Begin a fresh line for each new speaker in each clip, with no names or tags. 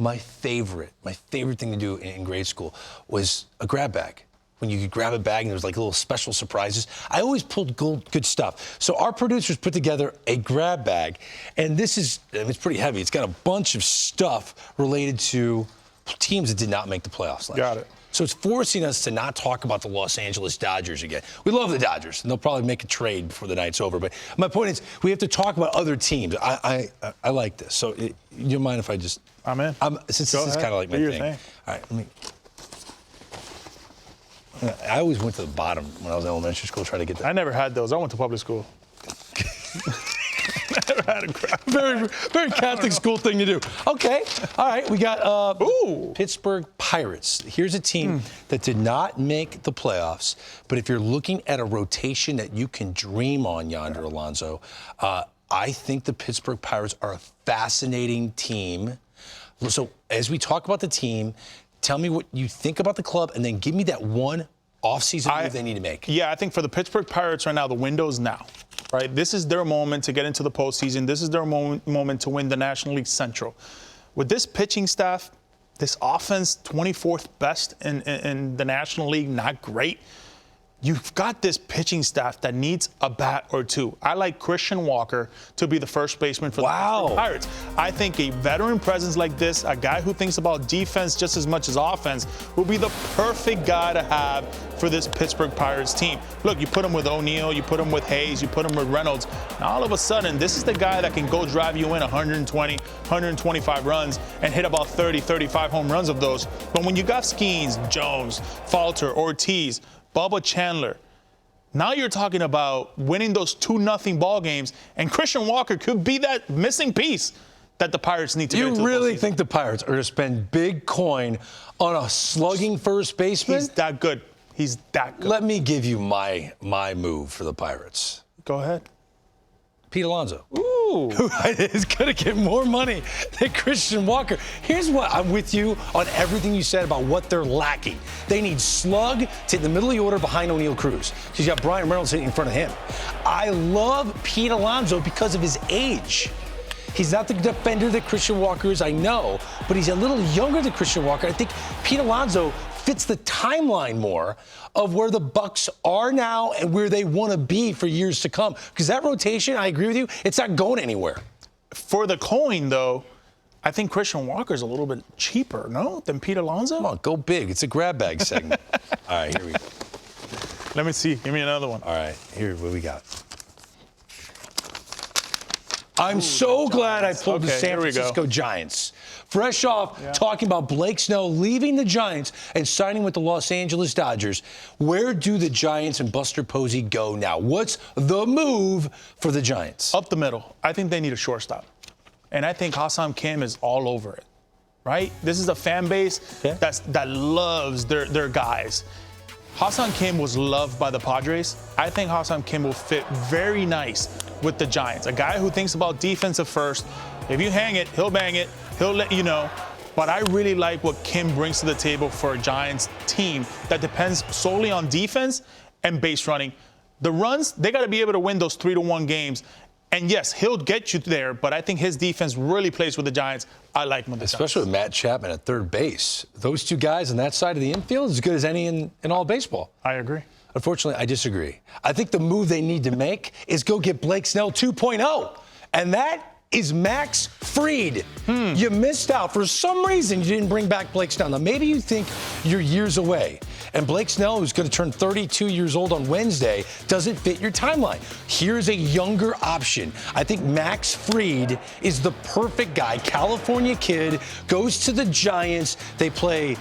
My favorite thing to do in grade school was a grab bag. When you could grab a bag and there was like little special surprises. I always pulled good stuff. So our producers put together a grab bag, and it's pretty heavy. It's got a bunch of stuff related to teams that did not make the playoffs last year.
Got it.
So it's forcing us to not talk about the Los Angeles Dodgers again. We love the Dodgers, and they'll probably make a trade before the night's over. But my point is, we have to talk about other teams. I like this. So you mind if I just...
I'm in.
Since this is kind of like my thing. All right, let me... I always went to the bottom when I was in elementary school trying to get that.
I never had those. I went to public school. Never had a crap.
Very, very Catholic school thing to do. Okay. All right. We got Pittsburgh Pirates. Here's a team that did not make the playoffs, but if you're looking at a rotation that you can dream on yonder, Alonzo, I think the Pittsburgh Pirates are a fascinating team. So as we talk about the team, tell me what you think about the club, and then give me that one offseason move they need to make.
Yeah, I think for the Pittsburgh Pirates right now, the window's now, right? This is their moment to get into the postseason. This is their moment to win the National League Central. With this pitching staff, this offense, 24th best in the National League, not great. You've got this pitching staff that needs a bat or two. I like Christian Walker to be the first baseman for the Pittsburgh Pirates. I think a veteran presence like this, a guy who thinks about defense just as much as offense, will be the perfect guy to have for this Pittsburgh Pirates team. Look, you put him with O'Neill, you put him with Hayes, you put him with Reynolds. Now all of a sudden, this is the guy that can go drive you in 120, 125 runs and hit about 30, 35 home runs of those. But when you got Skeens, Jones, Falter, Ortiz, Bubba Chandler, now you're talking about winning those 2-0 ball games, and Christian Walker could be that missing piece that the Pirates need to get into the postseason.
You really think the Pirates are going to spend big coin on a slugging first baseman?
He's that good. He's that good.
Let me give you my move for the Pirates.
Go ahead.
Pete Alonso.
Ooh.
Who is going to get more money than Christian Walker. Here's what I'm with you on everything you said about what they're lacking. They need slug to hit the middle of the order behind O'Neill Cruz. He's got Brian Reynolds sitting in front of him. I love Pete Alonso because of his age. He's not the defender that Christian Walker is, I know, but he's a little younger than Christian Walker. I think Pete Alonso fits the timeline more of where the Bucks are now and where they want to be for years to come. Because that rotation, I agree with you, it's not going anywhere.
For the coin, though, I think Christian Walker's a little bit cheaper, no, than Pete Alonso?
Come on, go big. It's a grab bag segment. All right, here we go.
Let me see. Give me another one.
All right, here, what we got? I'm so glad I pulled the San Francisco Giants. Fresh off talking about Blake Snell leaving the Giants and signing with the Los Angeles Dodgers. Where do the Giants and Buster Posey go now? What's the move for the Giants?
Up the middle. I think they need a shortstop. And I think Ha-Seong Kim is all over it, right? This is a fan base that loves their guys. Ha-Seong Kim was loved by the Padres. I think Ha-Seong Kim will fit very nice with the Giants. A guy who thinks about defensive first. If you hang it, he'll bang it. He'll let you know. But I really like what Kim brings to the table for a Giants team that depends solely on defense and base running. The runs, they got to be able to win those 3-1 games. And yes, he'll get you there, but I think his defense really plays with the Giants. I like him with the Giants.
Especially with Matt Chapman at third base. Those two guys on that side of the infield as good as any in all baseball.
I agree.
Unfortunately, I disagree. I think the move they need to make is go get Blake Snell 2.0. And that is Max Fried. You missed out. For some reason, you didn't bring back Blake Snell. Now, maybe you think you're years away. And Blake Snell, who's going to turn 32 years old on Wednesday, doesn't fit your timeline. Here's a younger option. I think Max Fried is the perfect guy. California kid, goes to the Giants. They play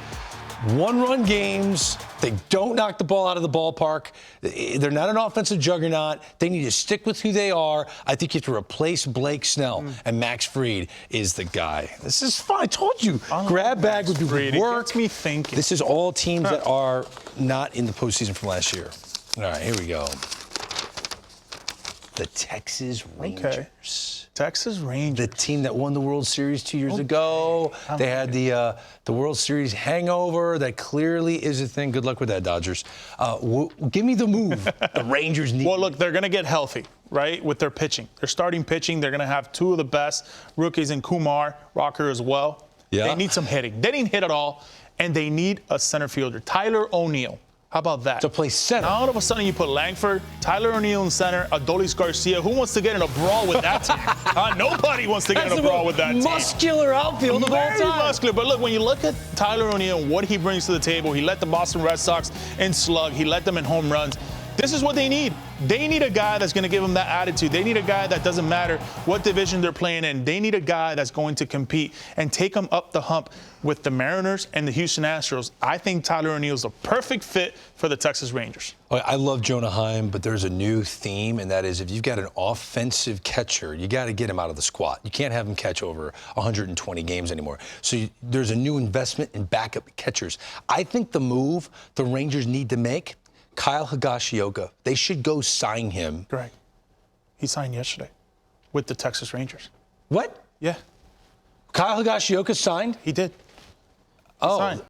one-run games. They don't knock the ball out of the ballpark. They're not an offensive juggernaut. They need to stick with who they are. I think you have to replace Blake Snell, and Max Fried is the guy. This is fun. I told you. Grab bag would be work.
It gets me thinking.
This is all teams that are not in the postseason from last year. All right, here we go. The Texas Rangers.
Texas Rangers.
The team that won the World Series 2 years ago. They had the World Series hangover. That clearly is a thing. Good luck with that, Dodgers. Give me the move the Rangers need.
Well, look, they're going to get healthy, right, with their pitching. Their starting pitching, they're going to have two of the best rookies in Kumar, Rocker as well.
Yeah.
They need some hitting. They didn't hit at all, and they need a center fielder. Tyler O'Neill. How about that?
To play center.
Now all of a sudden you put Langford, Tyler O'Neill in center, Adolis Garcia. Who wants to get in a brawl with that team? Nobody wants to get in a brawl with that team.
Muscular outfield of all
Very
time.
muscular. But look, when you look at Tyler O'Neill and what he brings to the table, he led the Boston Red Sox in slug. He led them in home runs. This is what they need. They need a guy that's going to give them that attitude. They need a guy that doesn't matter what division they're playing in. They need a guy that's going to compete and take them up the hump with the Mariners and the Houston Astros. I think Tyler O'Neill is the perfect fit for the Texas Rangers.
I love Jonah Heim, but there's a new theme, and that is if you've got an offensive catcher, you got to get him out of the squat. You can't have him catch over 120 games anymore. So there's a new investment in backup catchers. I think the move the Rangers need to make, Kyle Higashioka, they should go sign him.
Greg, he signed yesterday with the Texas Rangers.
What?
Yeah,
Kyle Higashioka signed?
he did.
Oh,
signed.